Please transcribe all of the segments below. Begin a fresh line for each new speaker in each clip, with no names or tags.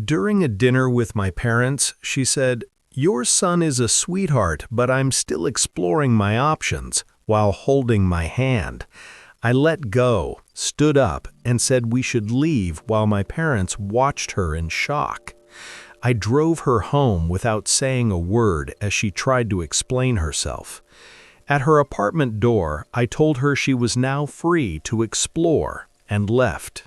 During a dinner with my parents, she said, "Your son is a sweetheart, but I'm still exploring my options," while holding my hand. I let go, stood up, and said we should leave while my parents watched her in shock. I drove her home without saying a word as she tried to explain herself. At her apartment door, I told her she was now free to explore and left.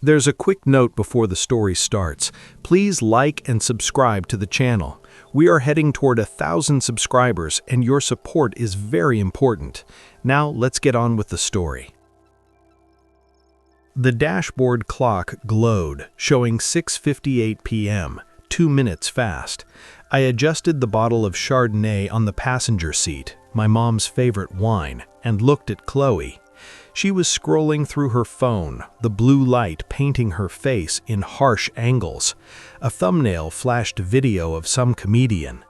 There's a quick note before the story starts. Please like and subscribe to the channel. We are heading toward 1,000 subscribers, and your support is very important. Now let's get on with the story. The dashboard clock glowed, showing 6:58 p.m., 2 minutes fast. I adjusted the bottle of Chardonnay on the passenger seat, my mom's favorite wine, and looked at Chloe. She was scrolling through her phone, the blue light painting her face in harsh angles. A thumbnail flashed video of some comedian.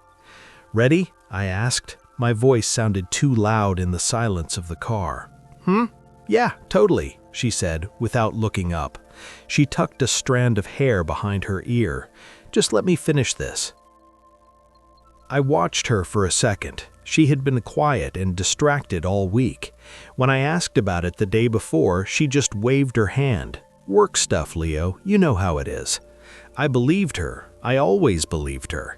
"Ready?" I asked. My voice sounded too loud in the silence of the car. "Yeah, totally," she said, without looking up. She tucked a strand of hair behind her ear. "Just let me finish this." I watched her for a second. She had been quiet and distracted all week. When I asked about it the day before, she just waved her hand. "Work stuff, Leo, you know how it is." I believed her. I always believed her.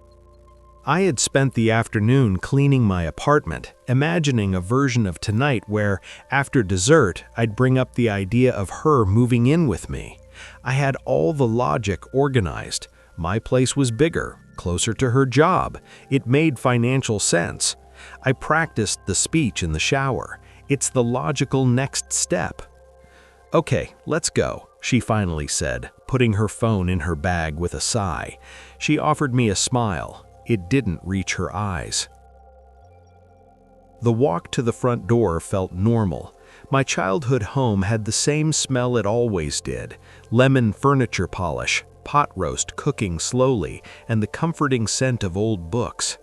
I had spent the afternoon cleaning my apartment, imagining a version of tonight where, after dessert, I'd bring up the idea of her moving in with me. I had all the logic organized. My place was bigger, closer to her job. It made financial sense. I practiced the speech in the shower. It's the logical next step. "Okay, let's go," she finally said, putting her phone in her bag with a sigh. She offered me a smile. It didn't reach her eyes. The walk to the front door felt normal. My childhood home had the same smell it always did: lemon furniture polish, pot roast cooking slowly, and the comforting scent of old books.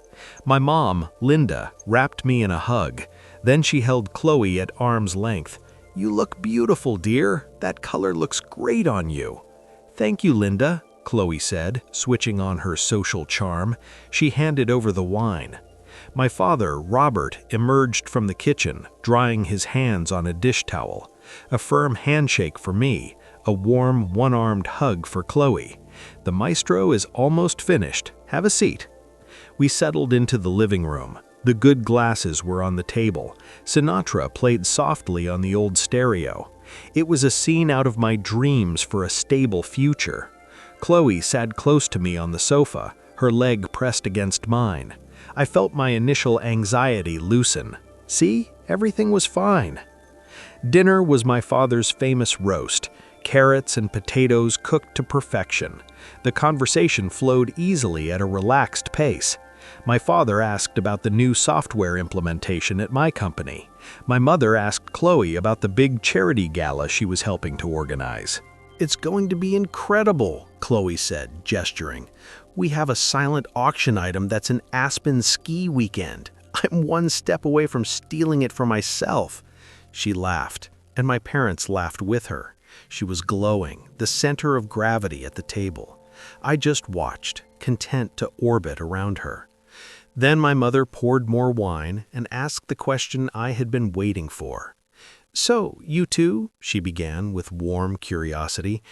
My mom, Linda, wrapped me in a hug. Then she held Chloe at arm's length. "You look beautiful, dear. That color looks great on you." "Thank you, Linda," Chloe said, switching on her social charm. She handed over the wine. My father, Robert, emerged from the kitchen, drying his hands on a dish towel. A firm handshake for me, a warm, one-armed hug for Chloe. "The maestro is almost finished. Have a seat." We settled into the living room. The good glasses were on the table. Sinatra played softly on the old stereo. It was a scene out of my dreams for a stable future. Chloe sat close to me on the sofa, her leg pressed against mine. I felt my initial anxiety loosen. See, everything was fine. Dinner was my father's famous roast, carrots and potatoes cooked to perfection. The conversation flowed easily at a relaxed pace. My father asked about the new software implementation at my company. My mother asked Chloe about the big charity gala she was helping to organize. "It's going to be incredible," Chloe said, gesturing. "We have a silent auction item that's an Aspen ski weekend. I'm one step away from stealing it for myself." She laughed, and my parents laughed with her. She was glowing, the center of gravity at the table. I just watched, content to orbit around her. Then my mother poured more wine and asked the question I had been waiting for. "So, you two," she began with warm curiosity,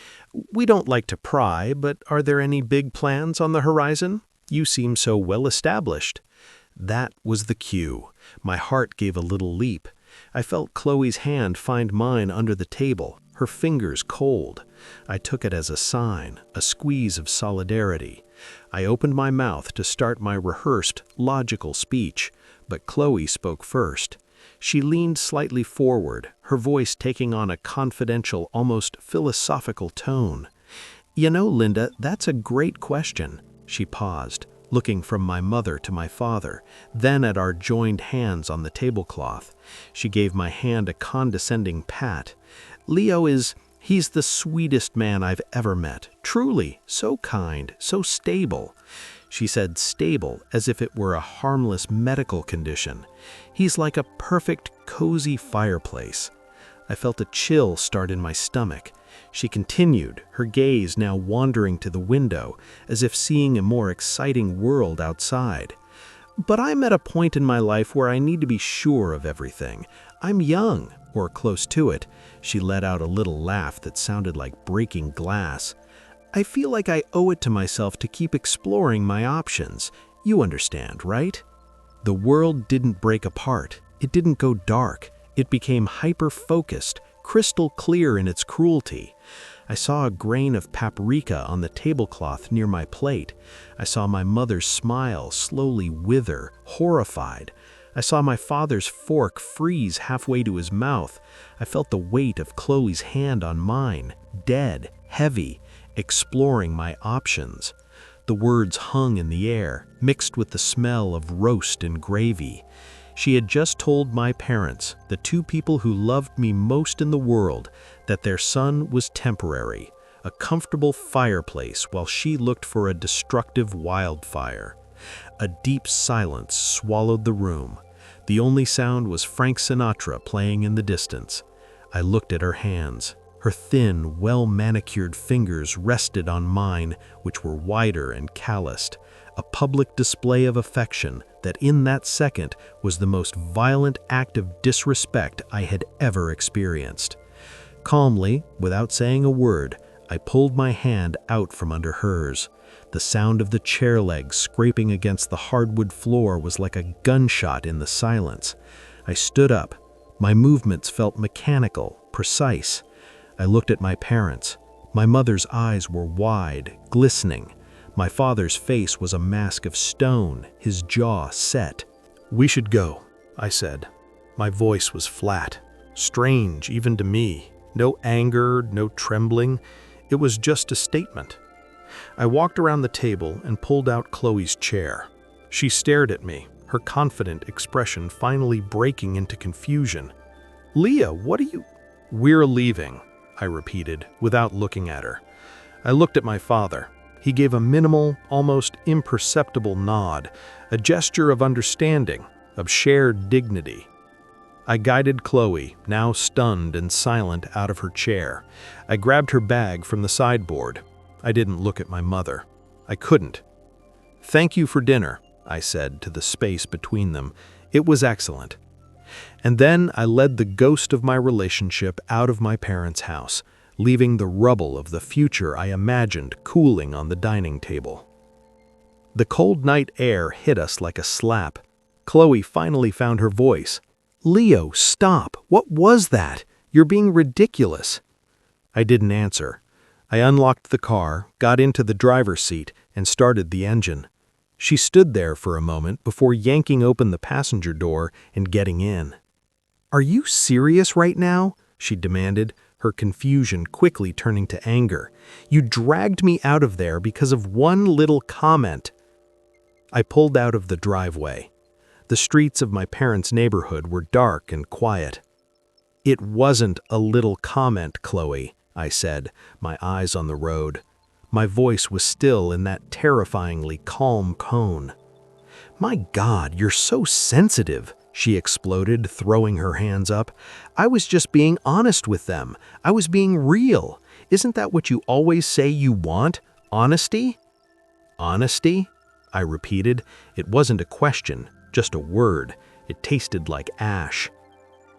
"we don't like to pry, but are there any big plans on the horizon? You seem so well established." That was the cue. My heart gave a little leap. I felt Chloe's hand find mine under the table, her fingers cold. I took it as a sign, a squeeze of solidarity. I opened my mouth to start my rehearsed, logical speech, but Chloe spoke first. She leaned slightly forward, her voice taking on a confidential, almost philosophical tone. "You know, Linda, that's a great question." She paused, looking from my mother to my father, then at our joined hands on the tablecloth. She gave my hand a condescending pat. He's the sweetest man I've ever met. Truly, so kind, so stable." She said stable as if it were a harmless medical condition. "He's like a perfect, cozy fireplace." I felt a chill start in my stomach. She continued, her gaze now wandering to the window, as if seeing a more exciting world outside. "But I'm at a point in my life where I need to be sure of everything. I'm young, or close to it." She let out a little laugh that sounded like breaking glass. "I feel like I owe it to myself to keep exploring my options. You understand, right?" The world didn't break apart. It didn't go dark. It became hyper-focused, crystal clear in its cruelty. I saw a grain of paprika on the tablecloth near my plate. I saw my mother's smile slowly wither, horrified. I saw my father's fork freeze halfway to his mouth. I felt the weight of Chloe's hand on mine, dead, heavy, exploring my options. The words hung in the air, mixed with the smell of roast and gravy. She had just told my parents, the two people who loved me most in the world, that their son was temporary, a comfortable fireplace while she looked for a destructive wildfire. A deep silence swallowed the room. The only sound was Frank Sinatra playing in the distance. I looked at her hands. Her thin, well-manicured fingers rested on mine, which were wider and calloused, a public display of affection that in that second was the most violent act of disrespect I had ever experienced. Calmly, without saying a word, I pulled my hand out from under hers. The sound of the chair legs scraping against the hardwood floor was like a gunshot in the silence. I stood up. My movements felt mechanical, precise. I looked at my parents. My mother's eyes were wide, glistening. My father's face was a mask of stone, his jaw set. "We should go," I said. My voice was flat, strange even to me. No anger, no trembling. It was just a statement. I walked around the table and pulled out Chloe's chair. She stared at me, her confident expression finally breaking into confusion. "Leah, what are you—" "We're leaving," I repeated, without looking at her. I looked at my father. He gave a minimal, almost imperceptible nod, a gesture of understanding, of shared dignity. I guided Chloe, now stunned and silent, out of her chair. I grabbed her bag from the sideboard. I didn't look at my mother. I couldn't. "Thank you for dinner," I said to the space between them. "It was excellent." And then I led the ghost of my relationship out of my parents' house, leaving the rubble of the future I imagined cooling on the dining table. The cold night air hit us like a slap. Chloe finally found her voice. "Leo, stop! What was that? You're being ridiculous." I didn't answer. I unlocked the car, got into the driver's seat, and started the engine. She stood there for a moment before yanking open the passenger door and getting in. "Are you serious right now?" she demanded, her confusion quickly turning to anger. "You dragged me out of there because of one little comment." I pulled out of the driveway. The streets of my parents' neighborhood were dark and quiet. "It wasn't a little comment, Chloe," I said, my eyes on the road. My voice was still in that terrifyingly calm tone. "My God, you're so sensitive," she exploded, throwing her hands up. "I was just being honest with them. I was being real. Isn't that what you always say you want? Honesty?" "Honesty?" I repeated. It wasn't a question, just a word. It tasted like ash.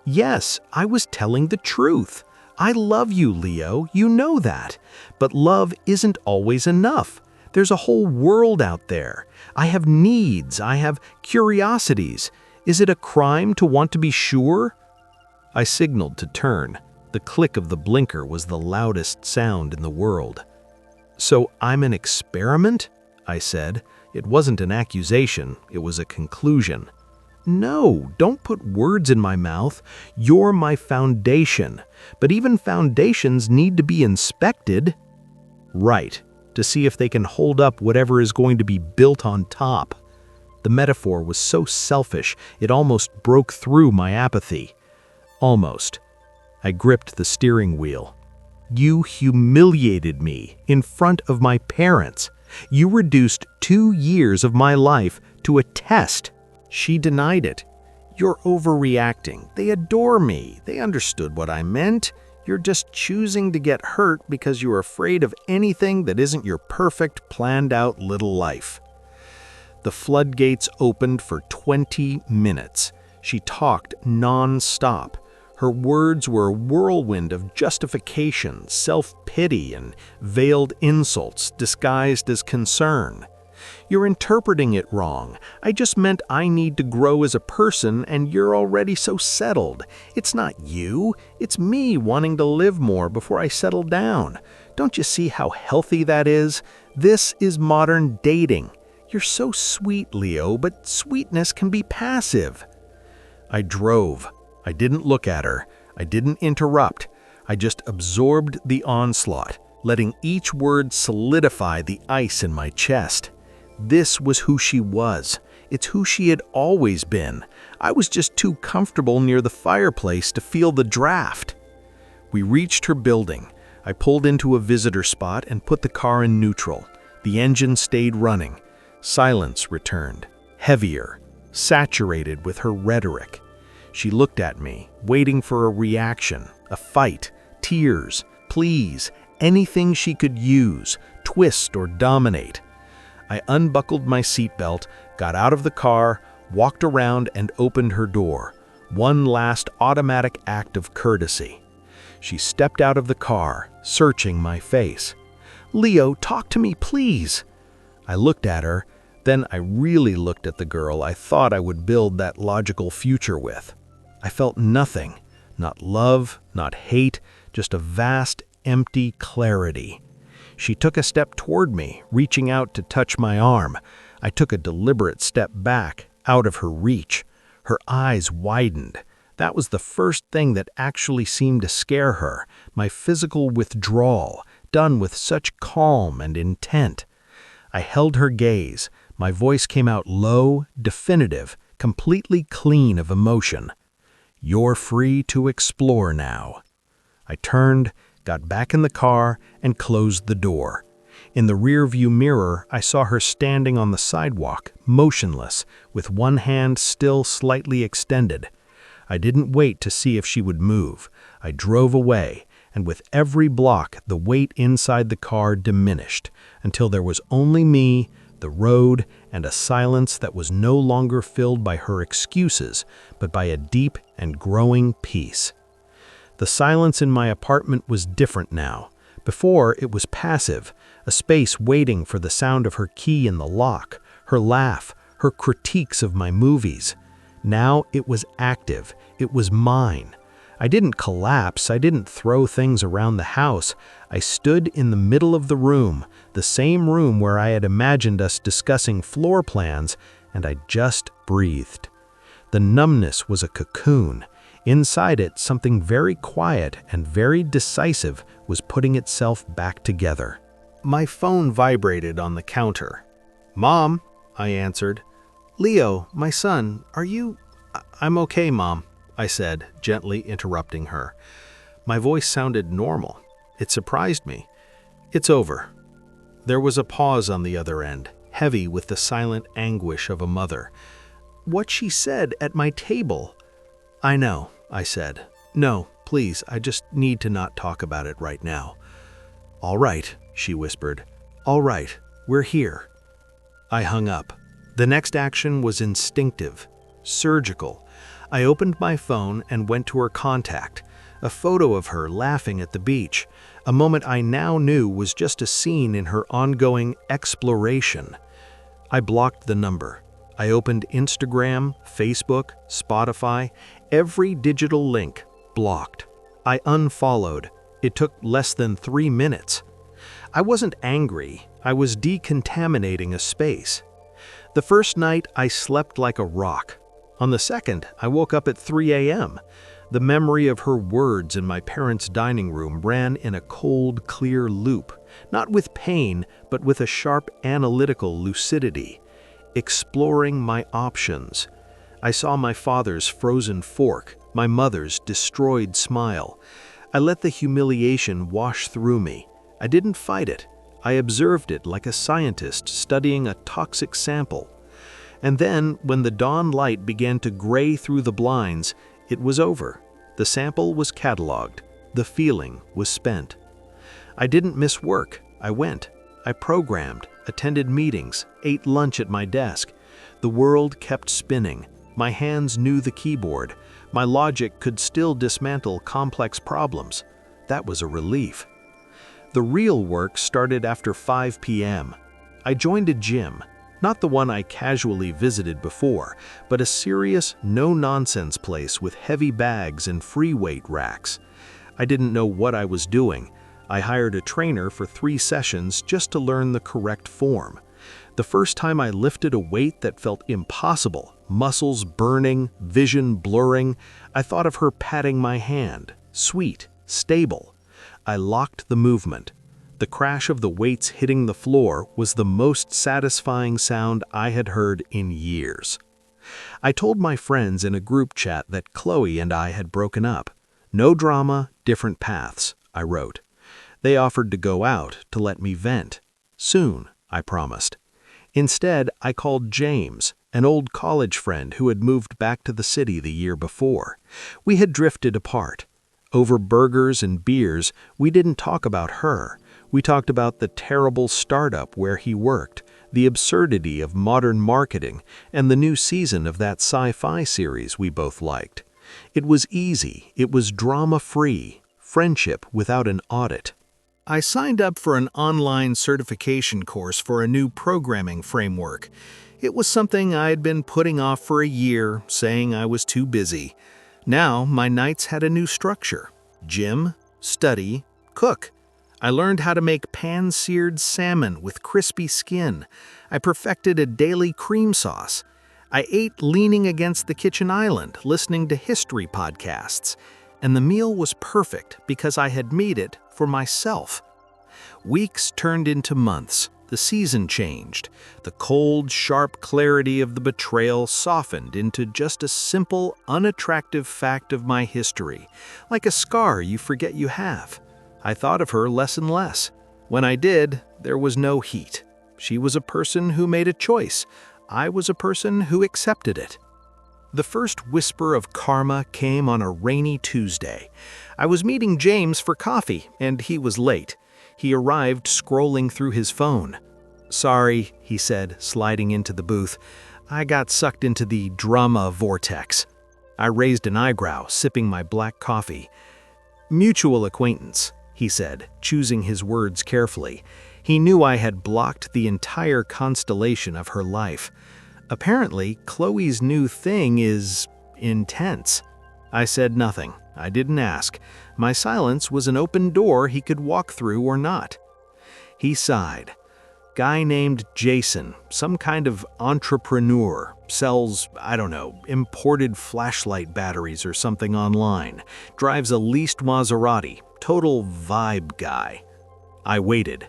"Yes, I was telling the truth. I love you, Leo, you know that. But love isn't always enough. There's a whole world out there. I have needs, I have curiosities. Is it a crime to want to be sure?" I signaled to turn. The click of the blinker was the loudest sound in the world. "So I'm an experiment?" I said. It wasn't an accusation, it was a conclusion. "No, don't put words in my mouth. You're my foundation. But even foundations need to be inspected." "Right, to see if they can hold up whatever is going to be built on top." The metaphor was so selfish, it almost broke through my apathy. Almost. I gripped the steering wheel. "You humiliated me in front of my parents. You reduced 2 years of my life to a test." She denied it. "You're overreacting. They adore me. They understood what I meant. You're just choosing to get hurt because you're afraid of anything that isn't your perfect, planned-out little life. The floodgates opened for 20 minutes. She talked non-stop. Her words were a whirlwind of justification, self-pity, and veiled insults disguised as concern. You're interpreting it wrong. I just meant I need to grow as a person, and you're already so settled. It's not you. It's me wanting to live more before I settle down. Don't you see how healthy that is? This is modern dating. You're so sweet, Leo, but sweetness can be passive. I drove. I didn't look at her. I didn't interrupt. I just absorbed the onslaught, letting each word solidify the ice in my chest. This was who she was. It's who she had always been. I was just too comfortable near the fireplace to feel the draft. We reached her building. I pulled into a visitor spot and put the car in neutral. The engine stayed running. Silence returned, heavier, saturated with her rhetoric. She looked at me, waiting for a reaction, a fight, tears, pleas, anything she could use, twist or dominate. I unbuckled my seatbelt, got out of the car, walked around and opened her door. One last automatic act of courtesy. She stepped out of the car, searching my face. "Leo, talk to me, please." I looked at her, then I really looked at the girl I thought I would build that logical future with. I felt nothing, not love, not hate, just a vast, empty clarity. She took a step toward me, reaching out to touch my arm. I took a deliberate step back, out of her reach. Her eyes widened. That was the first thing that actually seemed to scare her, my physical withdrawal, done with such calm and intent. I held her gaze. My voice came out low, definitive, completely clean of emotion. "You're free to explore now." I turned, got back in the car, and closed the door. In the rearview mirror, I saw her standing on the sidewalk, motionless, with one hand still slightly extended. I didn't wait to see if she would move. I drove away, and with every block, the weight inside the car diminished, until there was only me, the road, and a silence that was no longer filled by her excuses, but by a deep and growing peace. The silence in my apartment was different now. Before, it was passive, a space waiting for the sound of her key in the lock, her laugh, her critiques of my movies. Now it was active. It was mine. I didn't collapse. I didn't throw things around the house. I stood in the middle of the room, the same room where I had imagined us discussing floor plans, and I just breathed. The numbness was a cocoon. Inside it, something very quiet and very decisive was putting itself back together. My phone vibrated on the counter. "Mom," I answered. "Leo, my son, are you—" "I'm okay, Mom," I said, gently interrupting her. My voice sounded normal. It surprised me. "It's over." There was a pause on the other end, heavy with the silent anguish of a mother. "What she said at my table—" "I know," I said. "No, please, I just need to not talk about it right now." "All right," she whispered. "All right, we're here." I hung up. The next action was instinctive, surgical. I opened my phone and went to her contact, a photo of her laughing at the beach, a moment I now knew was just a scene in her ongoing exploration. I blocked the number. I opened Instagram, Facebook, Spotify, every digital link, blocked. I unfollowed. It took less than 3 minutes. I wasn't angry. I was decontaminating a space. The first night, I slept like a rock. On the second, I woke up at 3 a.m. The memory of her words in my parents' dining room ran in a cold, clear loop, not with pain, but with a sharp analytical lucidity. Exploring my options. I saw my father's frozen fork, my mother's destroyed smile. I let the humiliation wash through me. I didn't fight it. I observed it like a scientist studying a toxic sample. And then, when the dawn light began to gray through the blinds, it was over. The sample was cataloged. The feeling was spent. I didn't miss work. I went. I programmed, attended meetings, ate lunch at my desk. The world kept spinning. My hands knew the keyboard. My logic could still dismantle complex problems. That was a relief. The real work started after 5 p.m. I joined a gym, not the one I casually visited before, but a serious, no-nonsense place with heavy bags and free weight racks. I didn't know what I was doing. I hired a trainer for 3 sessions just to learn the correct form. The first time I lifted a weight that felt impossible, muscles burning, vision blurring, I thought of her patting my hand, sweet, stable. I locked the movement. The crash of the weights hitting the floor was the most satisfying sound I had heard in years. I told my friends in a group chat that Chloe and I had broken up. No drama, different paths, I wrote. They offered to go out to let me vent. Soon, I promised. Instead, I called James, an old college friend who had moved back to the city the year before. We had drifted apart. Over burgers and beers, we didn't talk about her. We talked about the terrible startup where he worked, the absurdity of modern marketing, and the new season of that sci-fi series we both liked. It was easy, it was drama-free, friendship without an audit. I signed up for an online certification course for a new programming framework. It was something I had been putting off for a year, saying I was too busy. Now my nights had a new structure. Gym, study, cook. I learned how to make pan-seared salmon with crispy skin. I perfected a daily cream sauce. I ate leaning against the kitchen island, listening to history podcasts. And the meal was perfect because I had made it for myself. Weeks turned into months. The season changed. The cold, sharp clarity of the betrayal softened into just a simple, unattractive fact of my history, like a scar you forget you have. I thought of her less and less. When I did, there was no heat. She was a person who made a choice. I was a person who accepted it. The first whisper of karma came on a rainy Tuesday. I was meeting James for coffee, and he was late. He arrived scrolling through his phone. "Sorry," he said, sliding into the booth. "I got sucked into the drama vortex." I raised an eyebrow, sipping my black coffee. "Mutual acquaintance," he said, choosing his words carefully. He knew I had blocked the entire constellation of her life. Apparently, Chloe's new thing is intense. I said nothing. I didn't ask. My silence was an open door he could walk through or not. He sighed. "Guy named Jason, some kind of entrepreneur, sells, I don't know, imported flashlight batteries or something online, drives a leased Maserati, total vibe guy." I waited.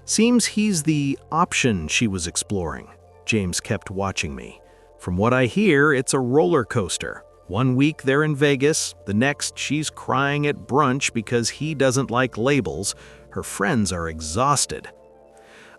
"Seems he's the option she was exploring." James kept watching me. "From what I hear, it's a roller coaster. One week they're in Vegas, the next she's crying at brunch because he doesn't like labels. Her friends are exhausted."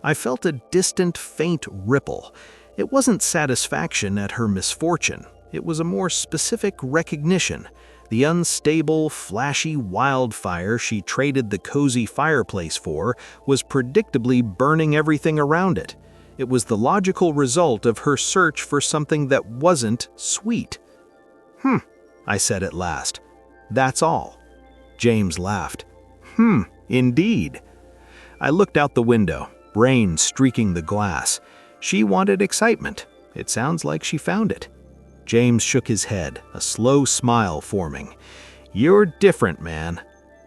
I felt a distant, faint ripple. It wasn't satisfaction at her misfortune. It was a more specific recognition. The unstable, flashy wildfire she traded the cozy fireplace for was predictably burning everything around it. It was the logical result of her search for something that wasn't sweet. I said at last. "That's all." James laughed. Indeed." I looked out the window, rain streaking the glass. She wanted excitement. It sounds like she found it. James shook his head, a slow smile forming. "You're different, man."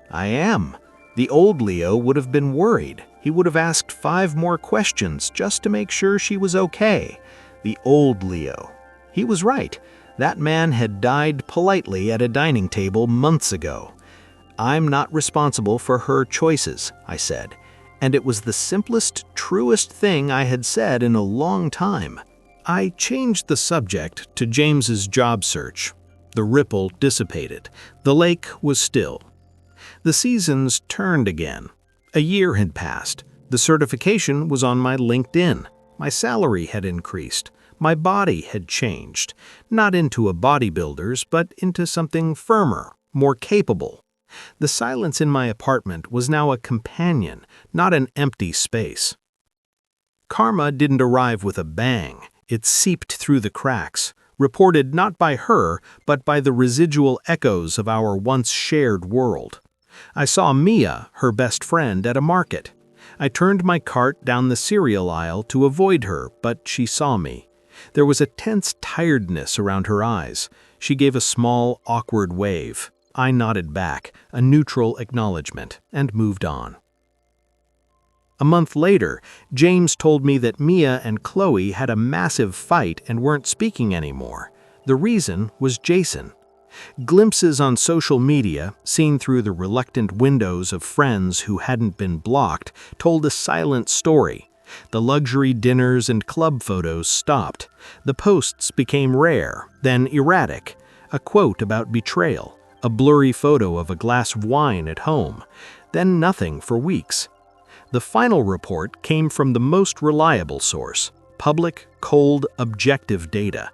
"I am." The old Leo would have been worried. He would have asked 5 more questions just to make sure she was okay. The old Leo. He was right. That man had died politely at a dining table months ago. "I'm not responsible for her choices," I said. And it was the simplest, truest thing I had said in a long time. I changed the subject to James's job search. The ripple dissipated. The lake was still. The seasons turned again. A year had passed. The certification was on my LinkedIn. My salary had increased. My body had changed. Not into a bodybuilder's, but into something firmer, more capable. The silence in my apartment was now a companion, not an empty space. Karma didn't arrive with a bang. It seeped through the cracks, reported not by her, but by the residual echoes of our once shared world. I saw Mia, her best friend, at a market. I turned my cart down the cereal aisle to avoid her, but she saw me. There was a tense tiredness around her eyes. She gave a small, awkward wave. I nodded back, a neutral acknowledgement, and moved on. A month later, James told me that Mia and Chloe had a massive fight and weren't speaking anymore. The reason was Jason. Glimpses on social media, seen through the reluctant windows of friends who hadn't been blocked, told a silent story. The luxury dinners and club photos stopped. The posts became rare, then erratic. A quote about betrayal, a blurry photo of a glass of wine at home, then nothing for weeks. The final report came from the most reliable source, public, cold, objective data.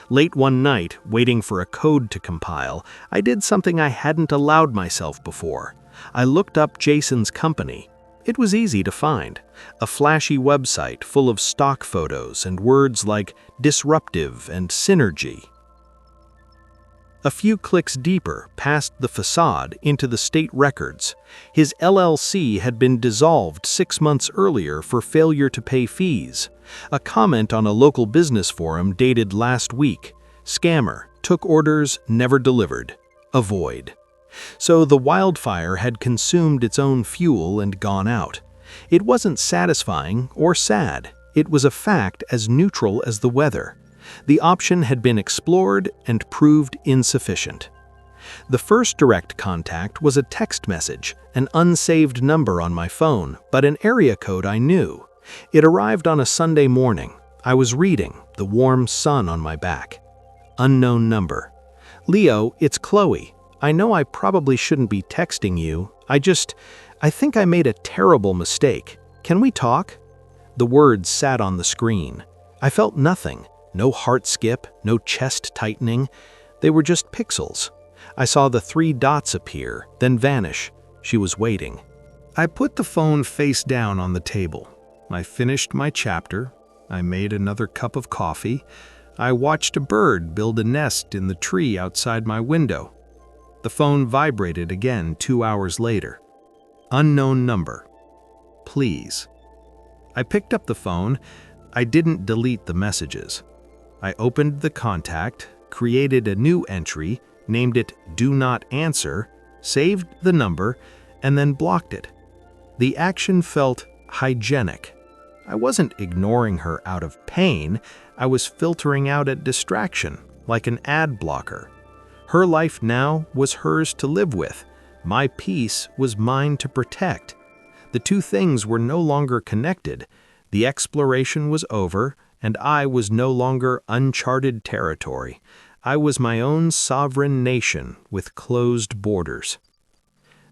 Late one night, waiting for a code to compile, I did something I hadn't allowed myself before. I looked up Jason's company. It was easy to find. A flashy website full of stock photos and words like disruptive and synergy. A few clicks deeper, past the facade, into the state records. His LLC had been dissolved 6 months earlier for failure to pay fees. A comment on a local business forum dated last week. Scammer, took orders, never delivered. Avoid. So the wildfire had consumed its own fuel and gone out. It wasn't satisfying or sad. It was a fact as neutral as the weather. The option had been explored and proved insufficient. The first direct contact was a text message, an unsaved number on my phone, but an area code I knew. It arrived on a Sunday morning. I was reading, the warm sun on my back. Unknown number. Leo, it's Chloe. I know I probably shouldn't be texting you. I think I made a terrible mistake. Can we talk? The words sat on the screen. I felt nothing. No heart skip, no chest tightening. They were just pixels. I saw the 3 dots appear, then vanish. She was waiting. I put the phone face down on the table. I finished my chapter. I made another cup of coffee. I watched a bird build a nest in the tree outside my window. The phone vibrated again 2 hours later. Unknown number. Please. I picked up the phone. I didn't delete the messages. I opened the contact, created a new entry, named it Do Not Answer, saved the number, and then blocked it. The action felt hygienic. I wasn't ignoring her out of pain. I was filtering out a distraction, like an ad blocker. Her life now was hers to live with. My peace was mine to protect. The two things were no longer connected. The exploration was over, and I was no longer uncharted territory. I was my own sovereign nation with closed borders.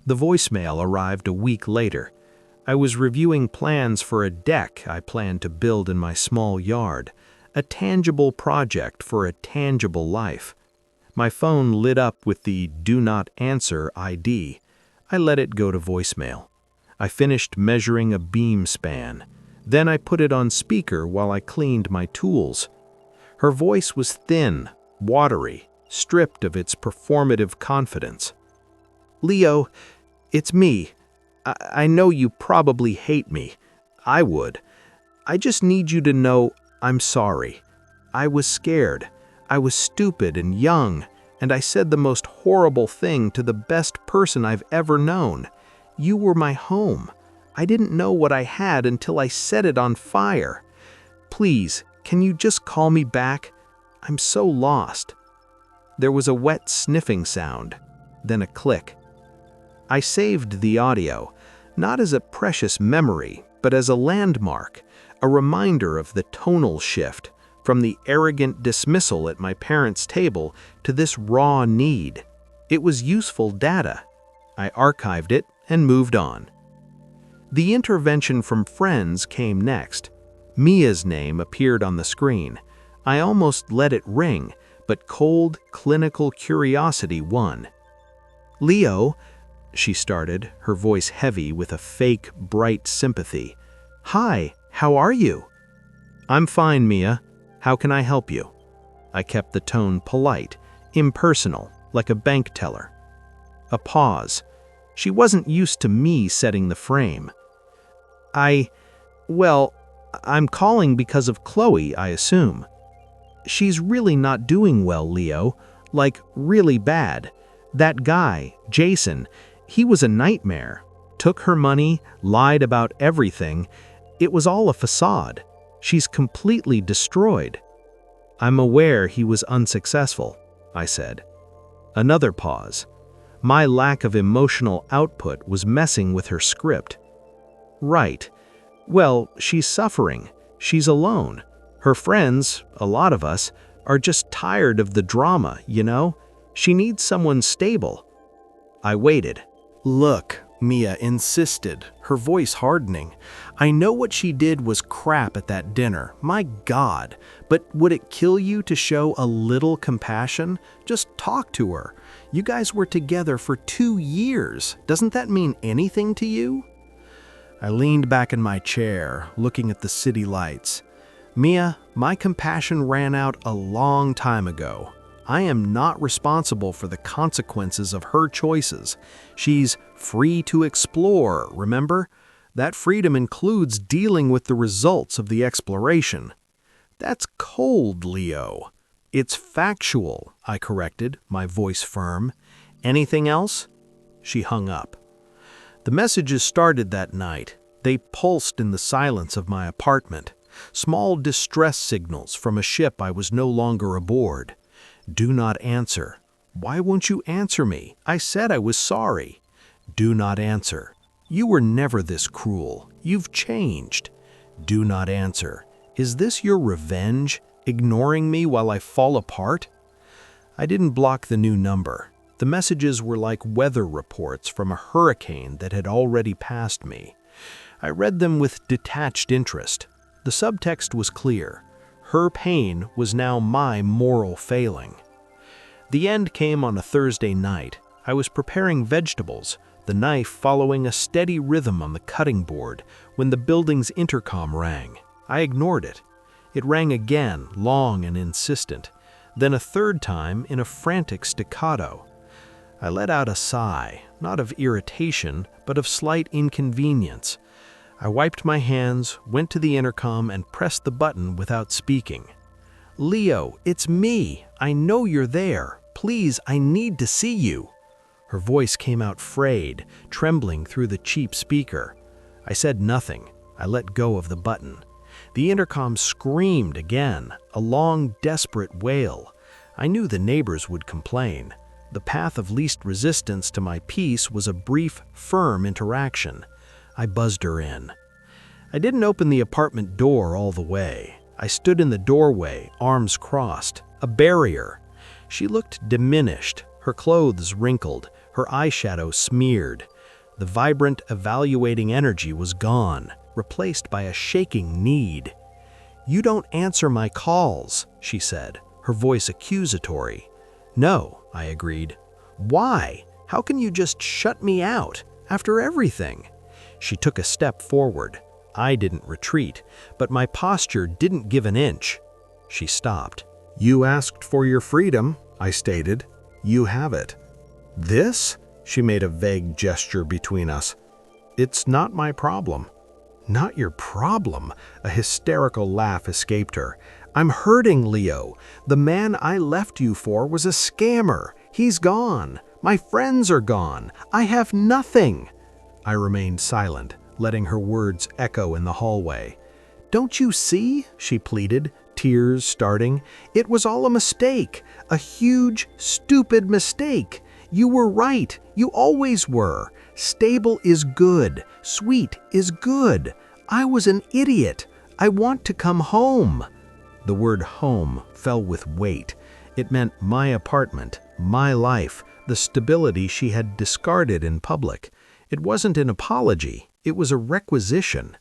The voicemail arrived a week later. I was reviewing plans for a deck I planned to build in my small yard, a tangible project for a tangible life. My phone lit up with the Do Not Answer ID. I let it go to voicemail. I finished measuring a beam span. Then I put it on speaker while I cleaned my tools. Her voice was thin, watery, stripped of its performative confidence. Leo, it's me. I know you probably hate me. I would. I just need you to know I'm sorry. I was scared. I was stupid and young, and I said the most horrible thing to the best person I've ever known. You were my home. I didn't know what I had until I set it on fire. Please, can you just call me back? I'm so lost. There was a wet sniffing sound, then a click. I saved the audio, not as a precious memory, but as a landmark, a reminder of the tonal shift, from the arrogant dismissal at my parents' table to this raw need. It was useful data. I archived it and moved on. The intervention from friends came next. Mia's name appeared on the screen. I almost let it ring, but cold, clinical curiosity won. Leo, she started, her voice heavy with a fake, bright sympathy. "Hi, how are you?" "I'm fine, Mia. How can I help you?" I kept the tone polite, impersonal, like a bank teller. A pause. She wasn't used to me setting the frame. Well, I'm calling because of Chloe, I assume. She's really not doing well, Leo. Like, really bad. That guy, Jason, he was a nightmare. Took her money, lied about everything. It was all a facade. She's completely destroyed. I'm aware he was unsuccessful, I said. Another pause. My lack of emotional output was messing with her script. Right. Well, she's suffering. She's alone. Her friends, a lot of us, are just tired of the drama, you know? She needs someone stable. I waited. "Look," Mia insisted, her voice hardening. "I know what she did was crap at that dinner, my God, but would it kill you to show a little compassion? Just talk to her. You guys were together for 2 years. Doesn't that mean anything to you?" I leaned back in my chair, looking at the city lights. "Mia, my compassion ran out a long time ago. I am not responsible for the consequences of her choices. She's free to explore, remember? That freedom includes dealing with the results of the exploration." "That's cold, Leo." "It's factual," I corrected, my voice firm. "Anything else?" She hung up. The messages started that night. They pulsed in the silence of my apartment. Small distress signals from a ship I was no longer aboard. "Do not answer." "Why won't you answer me? I said I was sorry." "Do not answer." "You were never this cruel. You've changed." "Do not answer." "Is this your revenge? Ignoring me while I fall apart?" I didn't block the new number. The messages were like weather reports from a hurricane that had already passed me. I read them with detached interest. The subtext was clear. Her pain was now my moral failing. The end came on a Thursday night. I was preparing vegetables, the knife following a steady rhythm on the cutting board, when the building's intercom rang. I ignored it. It rang again, long and insistent, then a third time in a frantic staccato. I let out a sigh, not of irritation, but of slight inconvenience. I wiped my hands, went to the intercom, and pressed the button without speaking. "Leo, it's me. I know you're there. Please, I need to see you." Her voice came out frayed, trembling through the cheap speaker. I said nothing. I let go of the button. The intercom screamed again, a long, desperate wail. I knew the neighbors would complain. The path of least resistance to my peace was a brief, firm interaction. I buzzed her in. I didn't open the apartment door all the way. I stood in the doorway, arms crossed, a barrier. She looked diminished, her clothes wrinkled, her eyeshadow smeared. The vibrant, evaluating energy was gone, replaced by a shaking need. "You don't answer my calls," she said, her voice accusatory. "No," I agreed. "Why? How can you just shut me out after everything?" She took a step forward. I didn't retreat, but my posture didn't give an inch. She stopped. "You asked for your freedom," I stated. "You have it." "This?" She made a vague gesture between us. "It's not my problem." "Not your problem?" A hysterical laugh escaped her. "I'm hurting, Leo. The man I left you for was a scammer. He's gone. My friends are gone. I have nothing." I remained silent, letting her words echo in the hallway. "Don't you see?" she pleaded, tears starting. "It was all a mistake. A huge, stupid mistake. You were right. You always were. Stable is good. Sweet is good. I was an idiot. I want to come home." The word home fell with weight. It meant my apartment, my life, the stability she had discarded in public. It wasn't an apology. It was a requisition.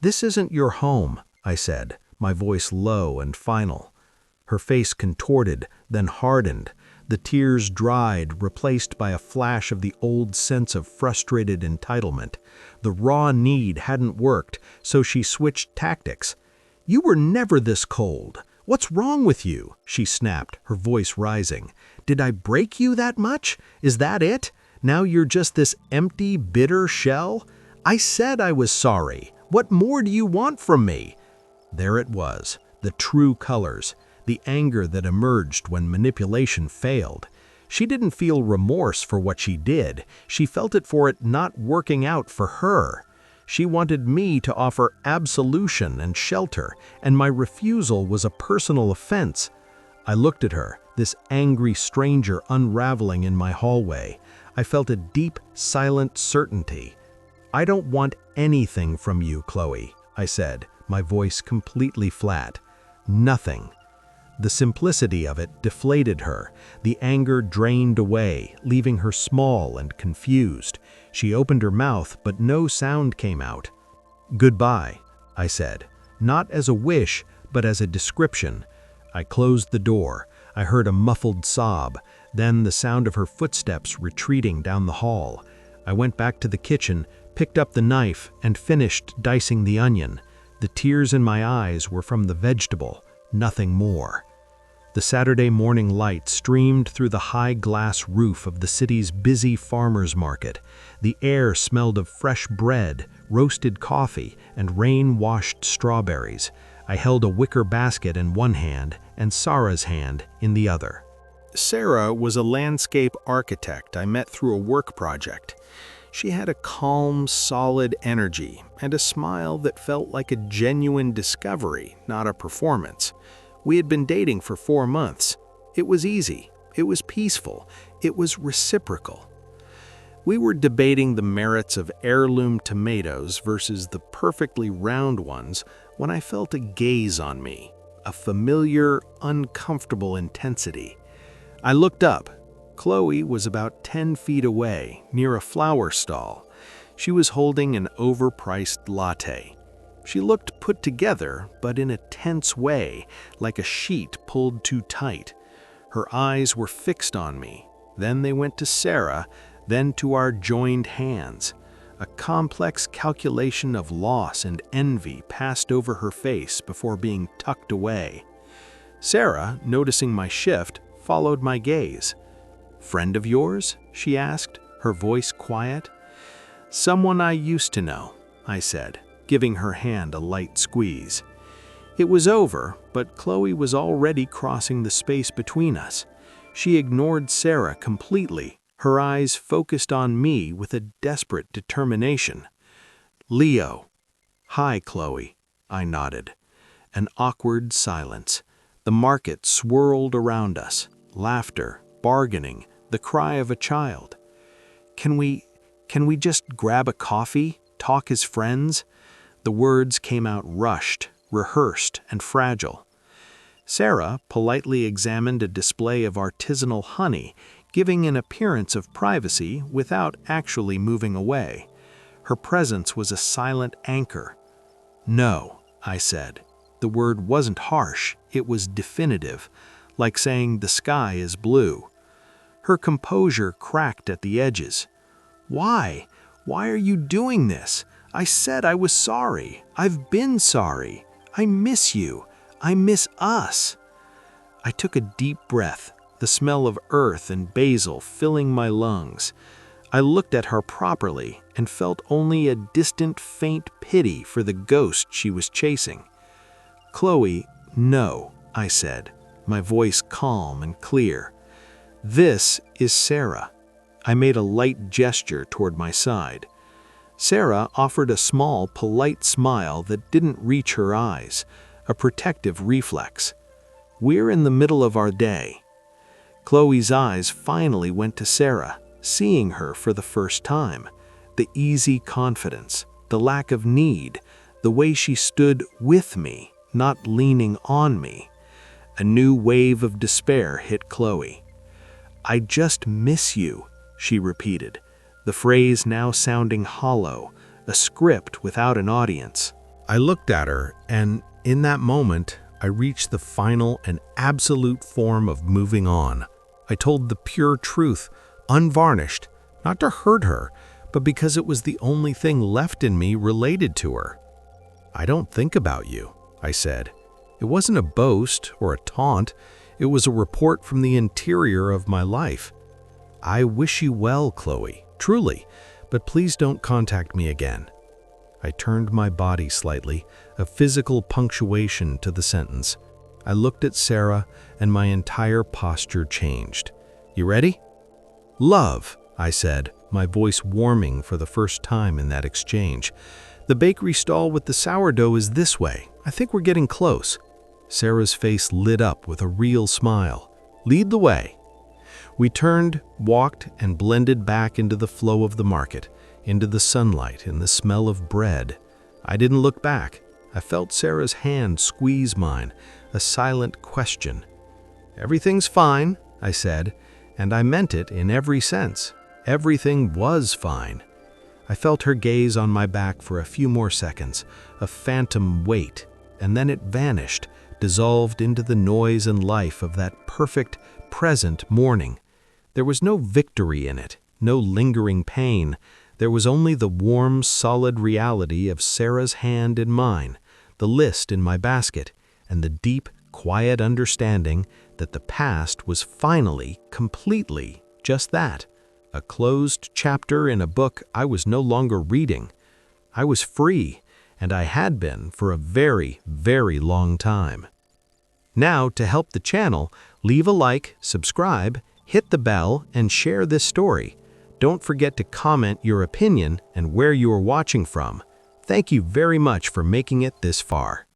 "This isn't your home," I said, my voice low and final. Her face contorted, then hardened. The tears dried, replaced by a flash of the old sense of frustrated entitlement. The raw need hadn't worked, so she switched tactics. "You were never this cold. What's wrong with you?" she snapped, her voice rising. "Did I break you that much? Is that it? Now you're just this empty, bitter shell? I said I was sorry. What more do you want from me?" There it was, the true colors, the anger that emerged when manipulation failed. She didn't feel remorse for what she did. She felt it for it not working out for her. She wanted me to offer absolution and shelter, and my refusal was a personal offense. I looked at her, this angry stranger unraveling in my hallway. I felt a deep, silent certainty. "I don't want anything from you, Chloe," I said, my voice completely flat. "Nothing." The simplicity of it deflated her. The anger drained away, leaving her small and confused. She opened her mouth, but no sound came out. "Goodbye," I said, not as a wish, but as a description. I closed the door. I heard a muffled sob, then the sound of her footsteps retreating down the hall. I went back to the kitchen, picked up the knife, and finished dicing the onion. The tears in my eyes were from the vegetable, nothing more. The Saturday morning light streamed through the high glass roof of the city's busy farmers market. The air smelled of fresh bread, roasted coffee, and rain-washed strawberries. I held a wicker basket in one hand and Sarah's hand in the other. Sarah was a landscape architect I met through a work project. She had a calm, solid energy and a smile that felt like a genuine discovery, not a performance. We had been dating for 4 months. It was easy. It was peaceful. It was reciprocal. We were debating the merits of heirloom tomatoes versus the perfectly round ones when I felt a gaze on me, a familiar, uncomfortable intensity. I looked up. Chloe was about 10 feet away, near a flower stall. She was holding an overpriced latte. She looked put together, but in a tense way, like a sheet pulled too tight. Her eyes were fixed on me. Then they went to Sarah, then to our joined hands. A complex calculation of loss and envy passed over her face before being tucked away. Sarah, noticing my shift, followed my gaze. "Friend of yours?" she asked, her voice quiet. "Someone I used to know," I said, giving her hand a light squeeze. It was over, but Chloe was already crossing the space between us. She ignored Sarah completely, her eyes focused on me with a desperate determination. "Leo." "Hi, Chloe," I nodded. An awkward silence. The market swirled around us. Laughter, bargaining, the cry of a child. Can we just grab a coffee, talk as friends?" The words came out rushed, rehearsed, and fragile. Sarah politely examined a display of artisanal honey, giving an appearance of privacy without actually moving away. Her presence was a silent anchor. "No," I said. The word wasn't harsh, it was definitive, like saying the sky is blue. Her composure cracked at the edges. "Why? Why are you doing this? I said I was sorry. I've been sorry. I miss you. I miss us." I took a deep breath, the smell of earth and basil filling my lungs. I looked at her properly and felt only a distant, faint pity for the ghost she was chasing. "Chloe, no," I said, my voice calm and clear. "This is Sarah." I made a light gesture toward my side. Sarah offered a small, polite smile that didn't reach her eyes, a protective reflex. "We're in the middle of our day." Chloe's eyes finally went to Sarah, seeing her for the first time. The easy confidence, the lack of need, the way she stood with me, not leaning on me. A new wave of despair hit Chloe. "I just miss you," she repeated, the phrase now sounding hollow, a script without an audience. I looked at her, and in that moment, I reached the final and absolute form of moving on. I told the pure truth, unvarnished, not to hurt her, but because it was the only thing left in me related to her. "I don't think about you," I said. It wasn't a boast or a taunt. It was a report from the interior of my life. "I wish you well, Chloe, truly, but please don't contact me again." I turned my body slightly, a physical punctuation to the sentence. I looked at Sarah, and my entire posture changed. "You ready?" "Love," I said, my voice warming for the first time in that exchange. "The bakery stall with the sourdough is this way. I think we're getting close." Sarah's face lit up with a real smile. "Lead the way." We turned, walked, and blended back into the flow of the market, into the sunlight and the smell of bread. I didn't look back. I felt Sarah's hand squeeze mine, a silent question. "Everything's fine," I said, and I meant it in every sense. Everything was fine. I felt her gaze on my back for a few more seconds, a phantom weight, and then it vanished, dissolved into the noise and life of that perfect, present morning. There was no victory in it, no lingering pain. There was only the warm, solid reality of Sarah's hand in mine, the list in my basket, and the deep, quiet understanding that the past was finally, completely, just that, a closed chapter in a book I was no longer reading. I was free, and I had been for a very, very long time. Now, to help the channel, leave a like, subscribe, hit the bell, and share this story. Don't forget to comment your opinion and where you are watching from. Thank you very much for making it this far.